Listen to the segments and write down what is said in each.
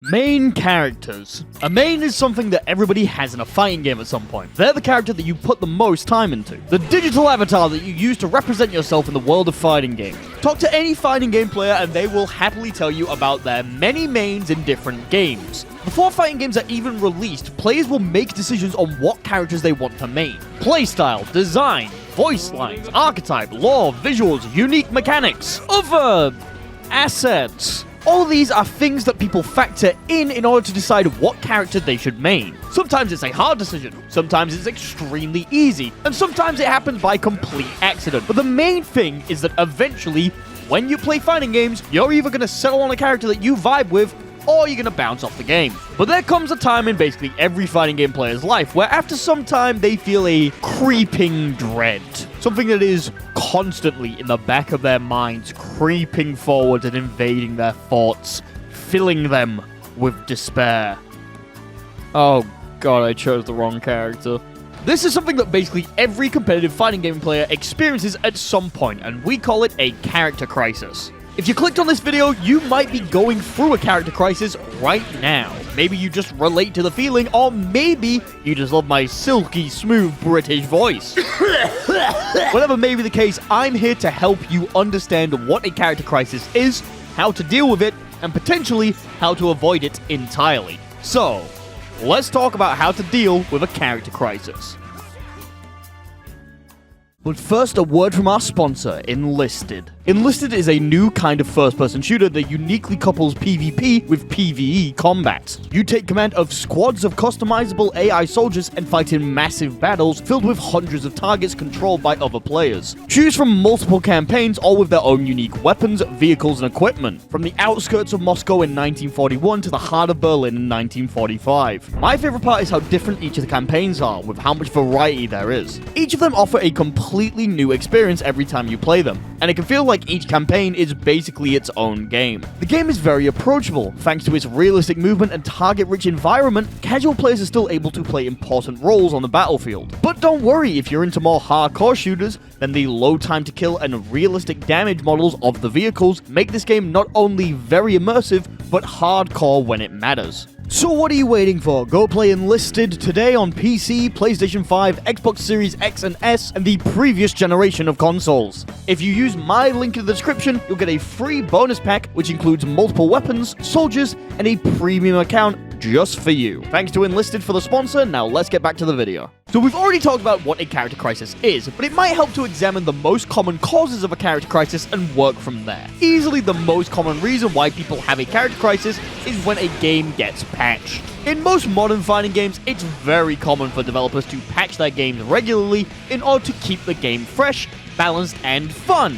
Main characters. A main is something that everybody has in a fighting game at some point. They're the character that you put the most time into. The digital avatar that you use to represent yourself in the world of fighting games. Talk to any fighting game player and they will happily tell you about their many mains in different games. Before fighting games are even released, players will make decisions on what characters they want to main. Playstyle, design, voice lines, archetype, lore, visuals, unique mechanics, other assets. All these are things that people factor in order to decide what character they should main. Sometimes it's a hard decision, sometimes it's extremely easy, and sometimes it happens by complete accident. But the main thing is that eventually, when you play fighting games, you're either going to settle on a character that you vibe with, or you're going to bounce off the game. But there comes a time in basically every fighting game player's life where after some time they feel a creeping dread. Something that is constantly in the back of their minds, creeping forward and invading their thoughts, filling them with despair. Oh god, I chose the wrong character. This is something that basically every competitive fighting game player experiences at some point, and we call it a character crisis. If you clicked on this video, you might be going through a character crisis right now. Maybe you just relate to the feeling, or maybe you just love my silky smooth British voice. Whatever may be the case, I'm here to help you understand what a character crisis is, how to deal with it, and potentially how to avoid it entirely. So, let's talk about how to deal with a character crisis. But first, a word from our sponsor, Enlisted. Enlisted is a new kind of first-person shooter that uniquely couples PvP with PvE combat. You take command of squads of customizable AI soldiers and fight in massive battles filled with hundreds of targets controlled by other players. Choose from multiple campaigns, all with their own unique weapons, vehicles, and equipment. From the outskirts of Moscow in 1941 to the heart of Berlin in 1945. My favorite part is how different each of the campaigns are, with how much variety there is. Each of them offer a completely new experience every time you play them, and it can feel like each campaign is basically its own game. The game is very approachable. Thanks to its realistic movement and target-rich environment, casual players are still able to play important roles on the battlefield. But don't worry, if you're into more hardcore shooters, then the low time to kill and realistic damage models of the vehicles make this game not only very immersive, but hardcore when it matters. So what are you waiting for? Go play Enlisted today on PC, PlayStation 5, Xbox Series X and S, and the previous generation of consoles. If you use my link in the description, you'll get a free bonus pack which includes multiple weapons, soldiers, and a premium account just for you. Thanks to Enlisted for the sponsor. Now let's get back to the video. So we've already talked about what a character crisis is, but it might help to examine the most common causes of a character crisis and work from there. Easily the most common reason why people have a character crisis is when a game gets patched. In most modern fighting games, it's very common for developers to patch their games regularly in order to keep the game fresh, balanced, and fun.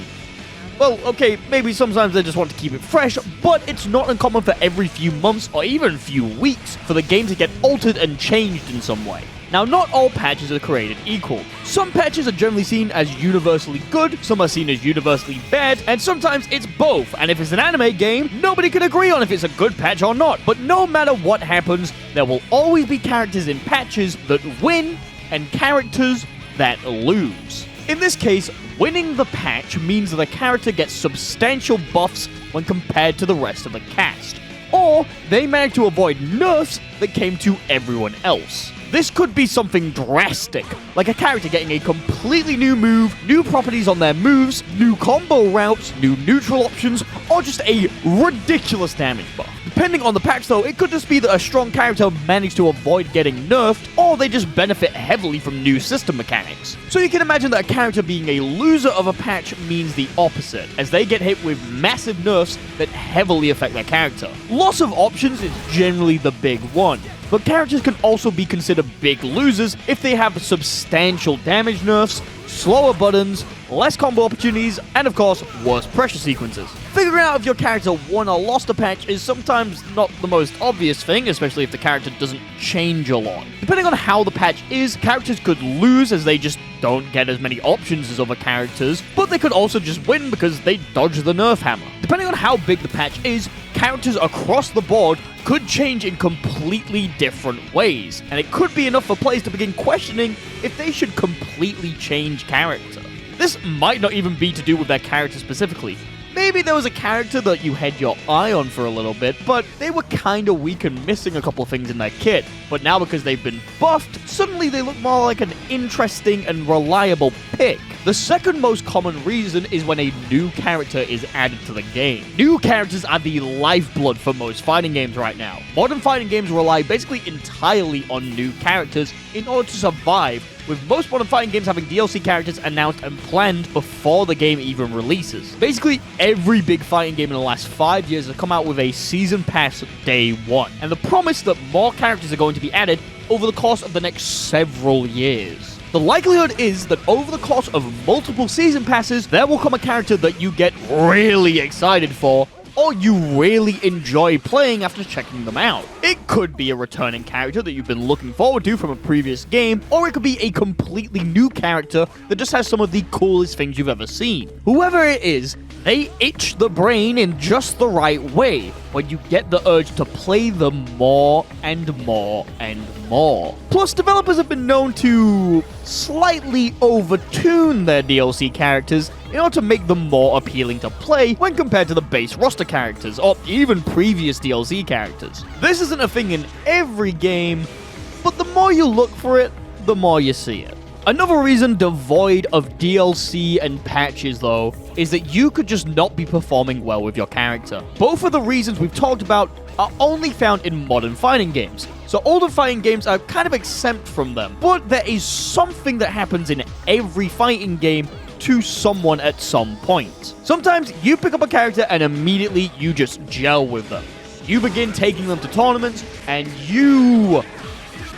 Well, okay, maybe sometimes they just want to keep it fresh, but it's not uncommon for every few months or even few weeks for the game to get altered and changed in some way. Now, not all patches are created equal. Some patches are generally seen as universally good, some are seen as universally bad, and sometimes it's both. And if it's an anime game, nobody can agree on if it's a good patch or not. But no matter what happens, there will always be characters in patches that win and characters that lose. In this case, winning the patch means that a character gets substantial buffs when compared to the rest of the cast, or they manage to avoid nerfs that came to everyone else. This could be something drastic, like a character getting a completely new move, new properties on their moves, new combo routes, new neutral options, or just a ridiculous damage buff. Depending on the patch though, it could just be that a strong character managed to avoid getting nerfed, or they just benefit heavily from new system mechanics. So you can imagine that a character being a loser of a patch means the opposite, as they get hit with massive nerfs that heavily affect their character. Loss of options is generally the big one. But characters can also be considered big losers if they have substantial damage nerfs, slower buttons, less combo opportunities, and of course, worse pressure sequences. Figuring out if your character won or lost a patch is sometimes not the most obvious thing, especially if the character doesn't change a lot. Depending on how the patch is, characters could lose as they just don't get as many options as other characters, but they could also just win because they dodge the nerf hammer. Depending on how big the patch is, characters across the board could change in completely different ways, and it could be enough for players to begin questioning if they should completely change character. This might not even be to do with their character specifically. maybe there was a character that you had your eye on for a little bit, but they were kinda weak and missing a couple of things in their kit. But now because they've been buffed, suddenly they look more like an interesting and reliable pick. The second most common reason is when a new character is added to the game. New characters are the lifeblood for most fighting games right now. Modern fighting games rely basically entirely on new characters in order to survive, with most modern fighting games having DLC characters announced and planned before the game even releases. Basically, every big fighting game in the last 5 years has come out with a season pass day one, and the promise that more characters are going to be added over the course of the next several years. The likelihood is that over the course of multiple season passes, there will come a character that you get really excited for, or you really enjoy playing after checking them out. It could be a returning character that you've been looking forward to from a previous game, or it could be a completely new character that just has some of the coolest things you've ever seen. Whoever it is, they itch the brain in just the right way when you get the urge to play them more and more and more. Plus, developers have been known to slightly overtune their DLC characters in order to make them more appealing to play when compared to the base roster characters, or even previous DLC characters. This isn't a thing in every game, but the more you look for it, the more you see it. Another reason devoid of DLC and patches, though, is that you could just not be performing well with your character. Both of the reasons we've talked about are only found in modern fighting games, so older fighting games are kind of exempt from them. But there is something that happens in every fighting game to someone at some point. Sometimes you pick up a character and immediately you just gel with them. You begin taking them to tournaments, and you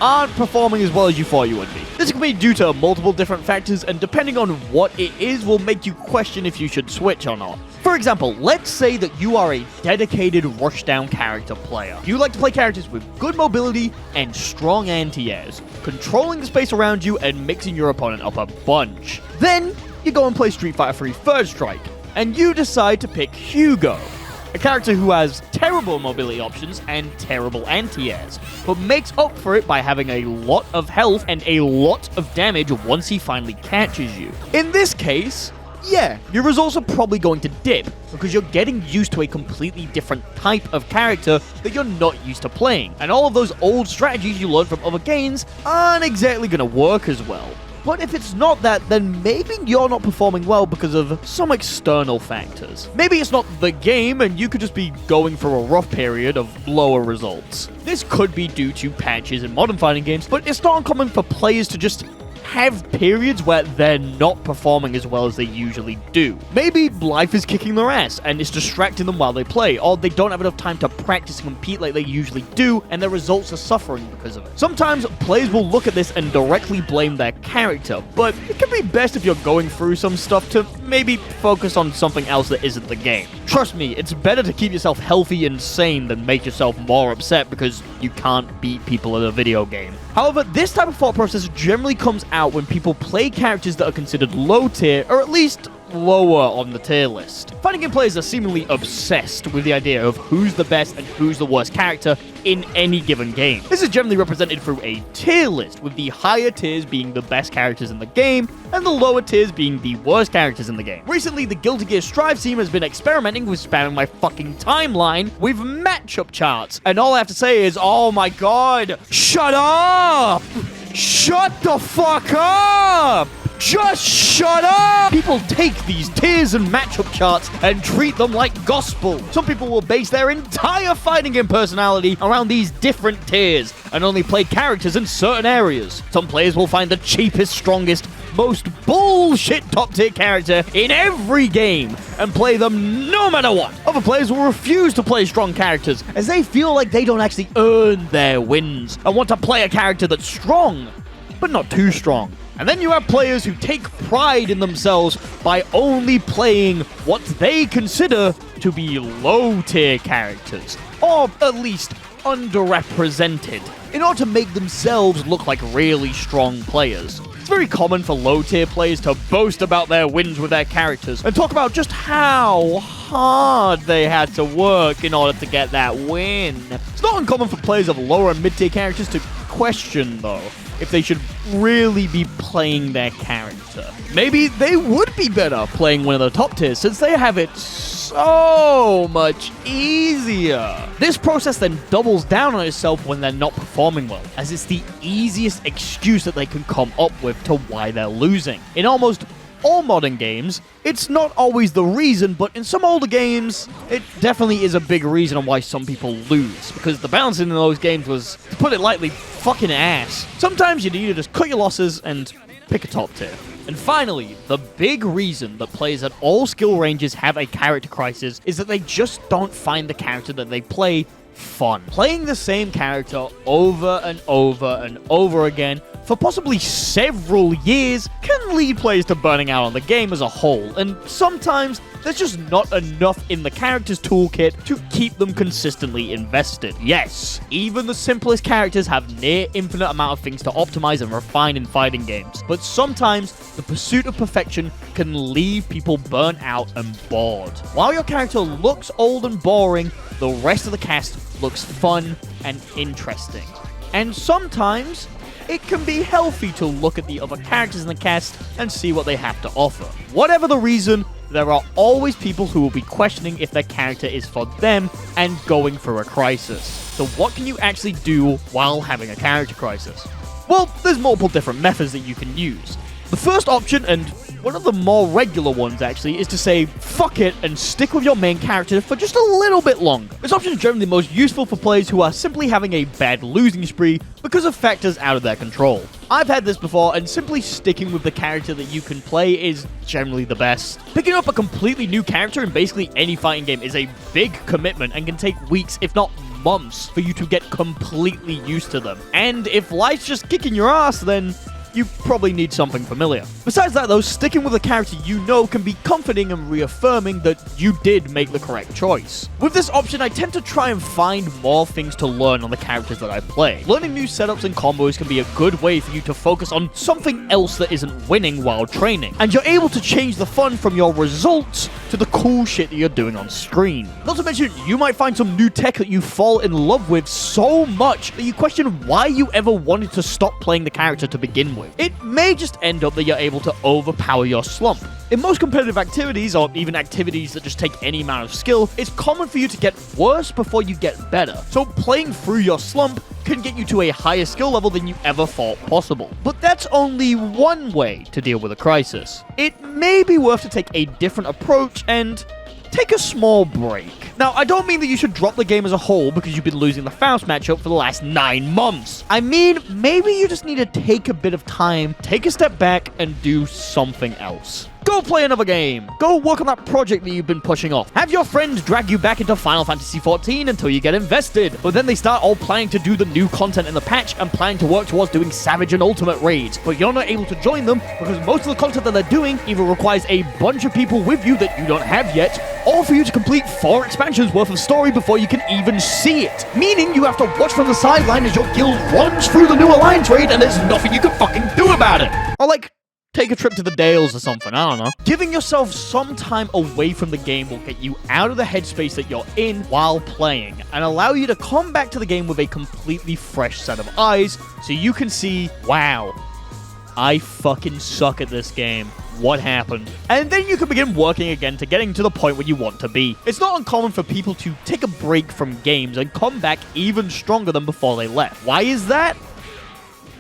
aren't performing as well as you thought you would be. This can be due to multiple different factors, and depending on what it is will make you question if you should switch or not. For example, let's say that you are a dedicated rushdown character player. You like to play characters with good mobility and strong anti-airs, controlling the space around you and mixing your opponent up a bunch. Then, you go and play Street Fighter 3 Third Strike, and you decide to pick Hugo, a character who has terrible mobility options and terrible anti-airs, but makes up for it by having a lot of health and a lot of damage once he finally catches you. In this case, yeah, your results are probably going to dip, because you're getting used to a completely different type of character that you're not used to playing, and all of those old strategies you learned from other games aren't exactly going to work as well. But if it's not that, then maybe you're not performing well because of some external factors. Maybe it's not the game, and you could just be going through a rough period of lower results. This could be due to patches in modern fighting games, but it's not uncommon for players to just have periods where they're not performing as well as they usually do. Maybe life is kicking their ass and it's distracting them while they play, or they don't have enough time to practice and compete like they usually do, and their results are suffering because of it. Sometimes players will look at this and directly blame their character, but it can be best if you're going through some stuff to maybe focus on something else that isn't the game. Trust me, it's better to keep yourself healthy and sane than make yourself more upset because you can't beat people in a video game. However, this type of thought process generally comes out when people play characters that are considered low tier, or at least lower on the tier list. Fighting game players are seemingly obsessed with the idea of who's the best and who's the worst character in any given game. This is generally represented through a tier list, with the higher tiers being the best characters in the game, and the lower tiers being the worst characters in the game. Recently, the Guilty Gear Strive team has been experimenting with spamming my fucking timeline with matchup charts, and all I have to say is, oh my god, shut up! Shut the fuck up! Just shut up! People take these tiers and matchup charts and treat them like gospel. Some people will base their entire fighting game personality around these different tiers and only play characters in certain areas. Some players will find the cheapest, strongest, most bullshit top tier character in every game and play them no matter what. Other players will refuse to play strong characters as they feel like they don't actually earn their wins and want to play a character that's strong, but not too strong. And then you have players who take pride in themselves by only playing what they consider to be low-tier characters, or at least underrepresented, in order to make themselves look like really strong players. It's very common for low-tier players to boast about their wins with their characters and talk about just how hard they had to work in order to get that win. It's not uncommon for players of lower and mid-tier characters to question, though, if they should really be playing their character. Maybe they would be better playing one of the top tiers since they have it so much easier. This process then doubles down on itself when they're not performing well, as it's the easiest excuse that they can come up with to why they're losing. In almost all modern games, it's not always the reason, but in some older games, it definitely is a big reason on why some people lose, because the balancing in those games was, to put it lightly, fucking ass. Sometimes you need to just cut your losses and pick a top tier. And finally, the big reason that players at all skill ranges have a character crisis is that they just don't find the character that they play fun. Playing the same character over and over and over again for possibly several years can lead players to burning out on the game as a whole, and sometimes there's just not enough in the character's toolkit to keep them consistently invested. Yes, even the simplest characters have near infinite amount of things to optimize and refine in fighting games, but sometimes the pursuit of perfection can leave people burnt out and bored. While your character looks old and boring, the rest of the cast looks fun and interesting. And sometimes it can be healthy to look at the other characters in the cast and see what they have to offer. Whatever the reason, there are always people who will be questioning if their character is for them and going through a crisis. So what can you actually do while having a character crisis? Well, there's multiple different methods that you can use. The first option, and one of the more regular ones actually, is to say fuck it and stick with your main character for just a little bit longer. This option is generally most useful for players who are simply having a bad losing spree because of factors out of their control. I've had this before, and simply sticking with the character that you can play is generally the best. Picking up a completely new character in basically any fighting game is a big commitment and can take weeks, if not months, for you to get completely used to them. And if life's just kicking your ass, then you probably need something familiar. Besides that though, sticking with a character you know can be comforting and reaffirming that you did make the correct choice. With this option, I tend to try and find more things to learn on the characters that I play. Learning new setups and combos can be a good way for you to focus on something else that isn't winning while training, and you're able to change the fun from your results to the cool shit that you're doing on screen. Not to mention, you might find some new tech that you fall in love with so much that you question why you ever wanted to stop playing the character to begin with. It may just end up that you're able to overpower your slump. In most competitive activities, or even activities that just take any amount of skill, it's common for you to get worse before you get better. So playing through your slump can get you to a higher skill level than you ever thought possible. But that's only one way to deal with a crisis. It may be worth to take a different approach and take a small break. Now, I don't mean that you should drop the game as a whole because you've been losing the Faust matchup for the last 9 months. I mean, maybe you just need to take a bit of time, take a step back, and do something else. Go play another game. Go work on that project that you've been pushing off. Have your friends drag you back into Final Fantasy XIV until you get invested. But then they start all planning to do the new content in the patch and planning to work towards doing Savage and Ultimate raids. But you're not able to join them because most of the content that they're doing either requires a bunch of people with you that you don't have yet, or for you to complete 4 expansions worth of story before you can even see it. Meaning you have to watch from the sideline as your guild runs through the new Alliance raid and there's nothing you can fucking do about it. Or like, take a trip to the Dales or something, I don't know. Giving yourself some time away from the game will get you out of the headspace that you're in while playing and allow you to come back to the game with a completely fresh set of eyes so you can see, wow, I fucking suck at this game. What happened? And then you can begin working again to getting to the point where you want to be. It's not uncommon for people to take a break from games and come back even stronger than before they left. Why is that?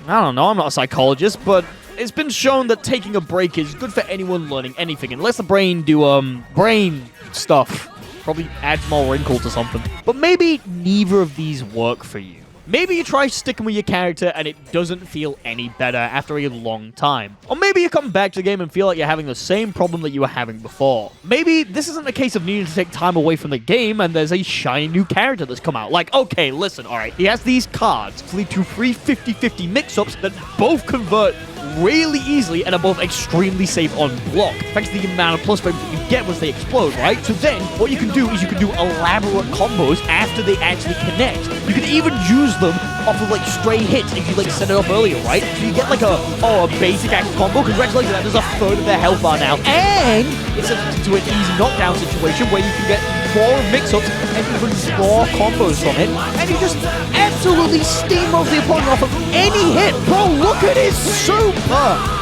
I don't know, I'm not a psychologist, but it's been shown that taking a break is good for anyone learning anything, and lets the brain do, brain stuff. Probably adds more wrinkle to something. But maybe neither of these work for you. Maybe you try sticking with your character and it doesn't feel any better after a long time. Or maybe you come back to the game and feel like you're having the same problem that you were having before. Maybe this isn't a case of needing to take time away from the game and there's a shiny new character that's come out. Like, okay, listen, alright, he has these cards to lead to 3 50-50 mix-ups that both convert really easily and are both extremely safe on block, thanks to the amount of plus frames that you get once they explode, right? So then, what you can do is you can do elaborate combos after they actually connect. You can even use them off of like stray hits if you like set it up earlier, right? So you get like a basic axe combo. Congratulations, that is a third of their health bar now. And it's into an easy knockdown situation where you can get more mix-ups and even more combos from it, and he just absolutely steamrolls the opponent off of any hit. Bro, look at his super!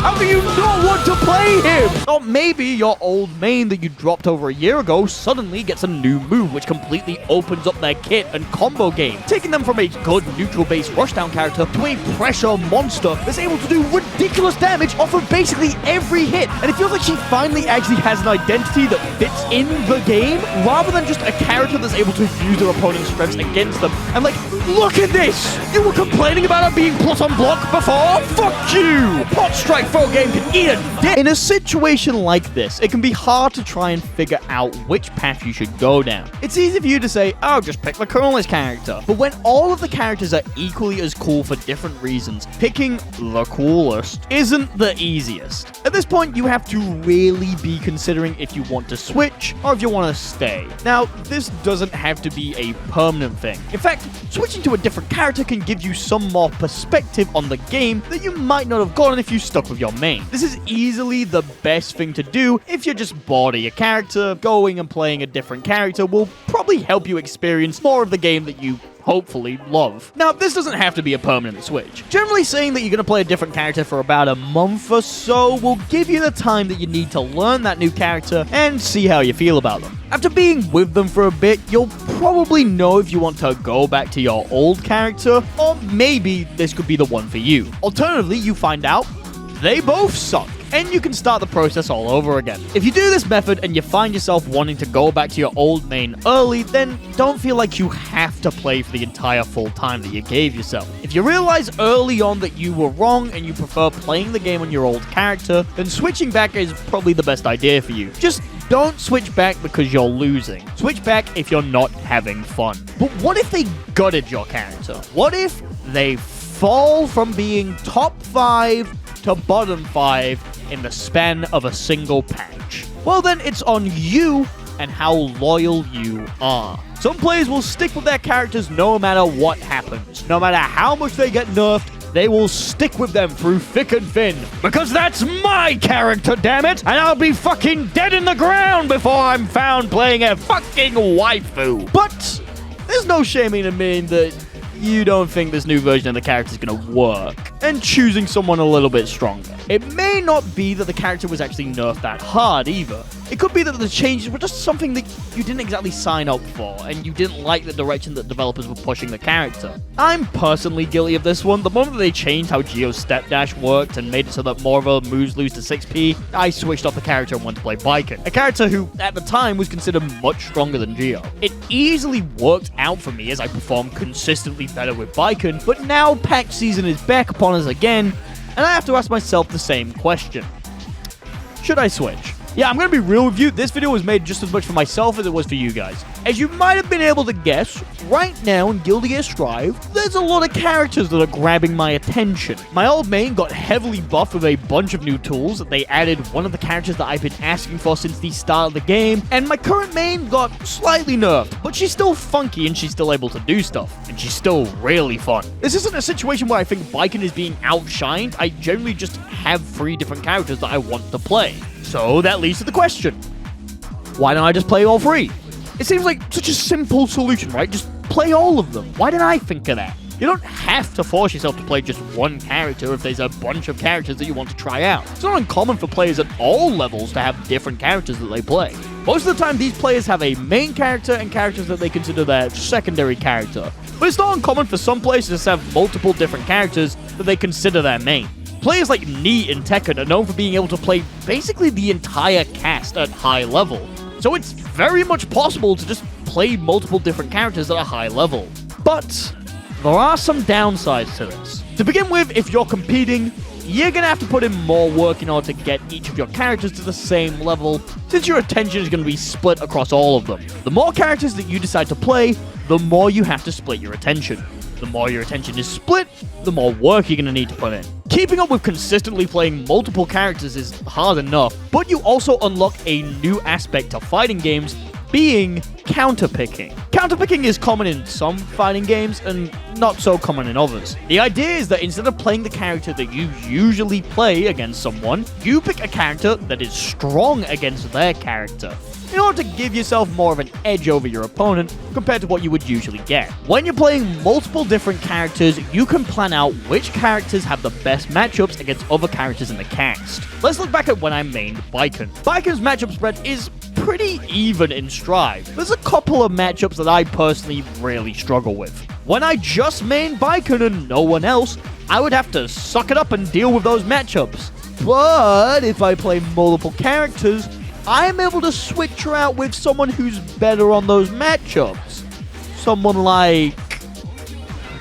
How do you not want to play him? Or maybe your old main that you dropped over a year ago suddenly gets a new move, which completely opens up their kit and combo game, taking them from a good neutral-based rushdown character to a pressure monster that's able to do ridiculous damage off of basically every hit. And it feels like she finally actually has an identity that fits in the game, rather than just a character that's able to use their opponent's strengths against them. And like, look at this! You were complaining about her being put on block before? Fuck you! Pot Strike Pro game can eat a dick! In a situation like this, it can be hard to try and figure out which path you should go down. It's easy for you to say, oh, just pick the coolest character. But when all of the characters are equally as cool for different reasons, picking the coolest isn't the easiest. At this point, you have to really be considering if you want to switch or if you want to stay. Now, this doesn't have to be a permanent thing. In fact, switching to a different character can give you some more perspective on the game that you might not have gotten if you stuck with your main. This is easily the best thing to do if you're just bored of your character. Going and playing a different character will probably help you experience more of the game that you hopefully love. Now, this doesn't have to be a permanent switch. Generally saying that you're going to play a different character for about a month or so will give you the time that you need to learn that new character and see how you feel about them. After being with them for a bit, you'll probably know if you want to go back to your old character, or maybe this could be the one for you. Alternatively, you find out they both suck, and you can start the process all over again. If you do this method and you find yourself wanting to go back to your old main early, then don't feel like you have to play for the entire full time that you gave yourself. If you realize early on that you were wrong and you prefer playing the game on your old character, then switching back is probably the best idea for you. Just don't switch back because you're losing. Switch back if you're not having fun. But what if they gutted your character? What if they fall from being top 5 to bottom 5 in the span of a single patch? Well, then it's on you and how loyal you are. Some players will stick with their characters no matter what happens. No matter how much they get nerfed, they will stick with them through thick and thin. Because that's my character, damn it! And I'll be fucking dead in the ground before I'm found playing a fucking waifu. But there's no shame in admitting that you don't think this new version of the character is going to work, and choosing someone a little bit stronger. It may not be that the character was actually nerfed that hard either. It could be that the changes were just something that you didn't exactly sign up for, and you didn't like the direction that developers were pushing the character. I'm personally guilty of this one. The moment that they changed how Geo's step dash worked and made it so that more of her moves lose to 6p, I switched off the character and went to play Baiken, a character who, at the time, was considered much stronger than Geo. It easily worked out for me as I performed consistently better with Baiken, but now patch season is back upon us again, and I have to ask myself the same question. Should I switch? Yeah, I'm going to be real with you. This video was made just as much for myself as it was for you guys. As you might have been able to guess, right now in Guilty Gear Strive, there's a lot of characters that are grabbing my attention. My old main got heavily buffed with a bunch of new tools. They added one of the characters that I've been asking for since the start of the game, and my current main got slightly nerfed, but she's still funky and she's still able to do stuff, and she's still really fun. This isn't a situation where I think Baiken is being outshined. I generally just have 3 different characters that I want to play. So that leads to the question, why don't I just play all 3? It seems like such a simple solution, right? Just play all of them. Why didn't I think of that? You don't have to force yourself to play just one character if there's a bunch of characters that you want to try out. It's not uncommon for players at all levels to have different characters that they play. Most of the time, these players have a main character and characters that they consider their secondary character. But it's not uncommon for some players to just have multiple different characters that they consider their main. Players like Neat and Tekken are known for being able to play basically the entire cast at high level. So it's very much possible to just play multiple different characters at a high level. But there are some downsides to this. To begin with, if you're competing, you're going to have to put in more work in order to get each of your characters to the same level, since your attention is going to be split across all of them. The more characters that you decide to play, the more you have to split your attention. The more your attention is split, the more work you're going to need to put in. Keeping up with consistently playing multiple characters is hard enough, but you also unlock a new aspect to fighting games, being counterpicking. Counterpicking is common in some fighting games and not so common in others. The idea is that instead of playing the character that you usually play against someone, you pick a character that is strong against their character, in order to give yourself more of an edge over your opponent compared to what you would usually get. When you're playing multiple different characters, you can plan out which characters have the best matchups against other characters in the cast. Let's look back at when I mained Baiken. Baiken's matchup spread is pretty even in Strive. There's a couple of matchups that I personally really struggle with. When I just mained Baiken and no one else, I would have to suck it up and deal with those matchups. But if I play multiple characters, I'm able to switch her out with someone who's better on those matchups. Someone like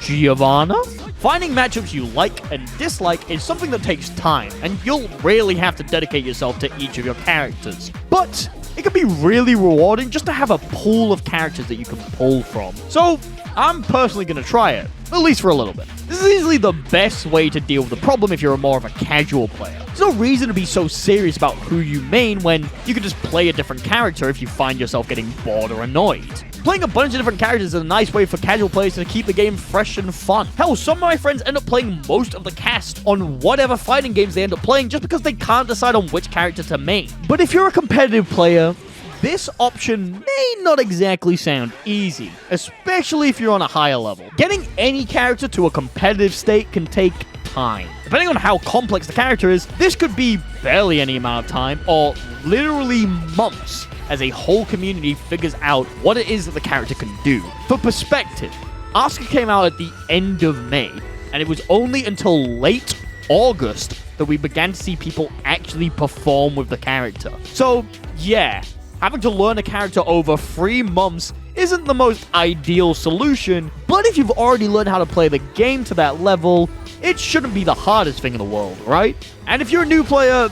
Giovanna? Finding matchups you like and dislike is something that takes time, and you'll really have to dedicate yourself to each of your characters. But it can be really rewarding just to have a pool of characters that you can pull from. So I'm personally going to try it, at least for a little bit. This is easily the best way to deal with the problem if you're more of a casual player. There's no reason to be so serious about who you main when you can just play a different character if you find yourself getting bored or annoyed. Playing a bunch of different characters is a nice way for casual players to keep the game fresh and fun. Hell, some of my friends end up playing most of the cast on whatever fighting games they end up playing just because they can't decide on which character to main. But if you're a competitive player, this option may not exactly sound easy, especially if you're on a higher level. Getting any character to a competitive state can take time. Depending on how complex the character is, this could be barely any amount of time, or literally months, as a whole community figures out what it is that the character can do. For perspective, Asuka came out at the end of May, and it was only until late August that we began to see people actually perform with the character. So, yeah, having to learn a character over 3 months isn't the most ideal solution, but if you've already learned how to play the game to that level, it shouldn't be the hardest thing in the world, right? And if you're a new player,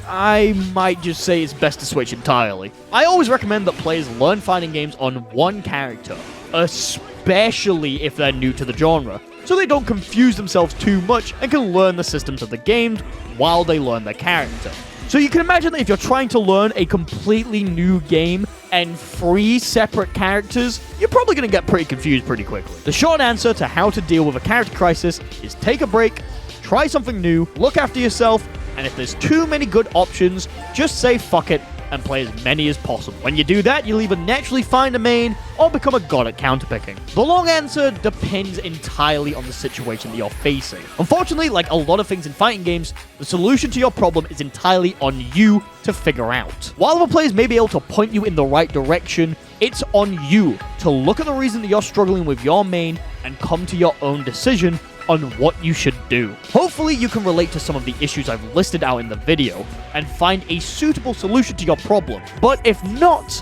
I might just say it's best to switch entirely. I always recommend that players learn fighting games on one character, especially if they're new to the genre, so they don't confuse themselves too much and can learn the systems of the game while they learn their character. So you can imagine that if you're trying to learn a completely new game and 3 separate characters, you're probably going to get pretty confused pretty quickly. The short answer to how to deal with a character crisis is take a break, try something new, look after yourself, and if there's too many good options, just say fuck it and play as many as possible. When you do that, you'll either naturally find a main or become a god at counterpicking. The long answer depends entirely on the situation that you're facing. Unfortunately, like a lot of things in fighting games, the solution to your problem is entirely on you to figure out. While other players may be able to point you in the right direction, it's on you to look at the reason that you're struggling with your main and come to your own decision on what you should do. Hopefully you can relate to some of the issues I've listed out in the video and find a suitable solution to your problem. But if not,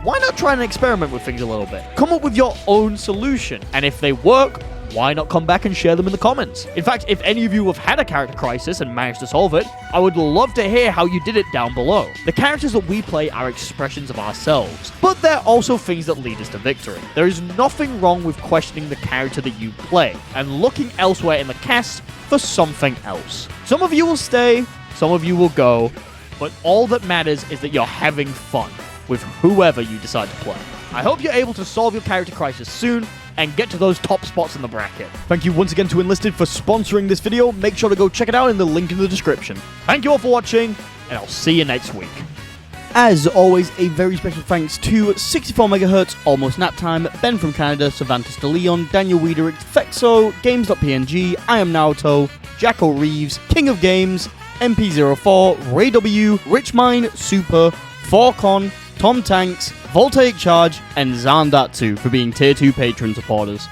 why not try and experiment with things a little bit? Come up with your own solution, and if they work, why not come back and share them in the comments? In fact, if any of you have had a character crisis and managed to solve it, I would love to hear how you did it down below. The characters that we play are expressions of ourselves, but they're also things that lead us to victory. There is nothing wrong with questioning the character that you play and looking elsewhere in the cast for something else. Some of you will stay, some of you will go, but all that matters is that you're having fun with whoever you decide to play. I hope you're able to solve your character crisis soon and get to those top spots in the bracket. Thank you once again to Enlisted for sponsoring this video. Make sure to go check it out in the link in the description. Thank you all for watching, and I'll see you next week. As always, a very special thanks to 64MHz, Almost Nap Time, Ben from Canada, Savantas de Leon, Daniel Wiederick, Fexo, Games.png, I Am Naruto, Jacko Reeves, King of Games, MP04, Ray W, Richmine, Super, Forcon, Tom Tanks, Voltaic Charge, and Zandatsu for being Tier 2 Patreon supporters.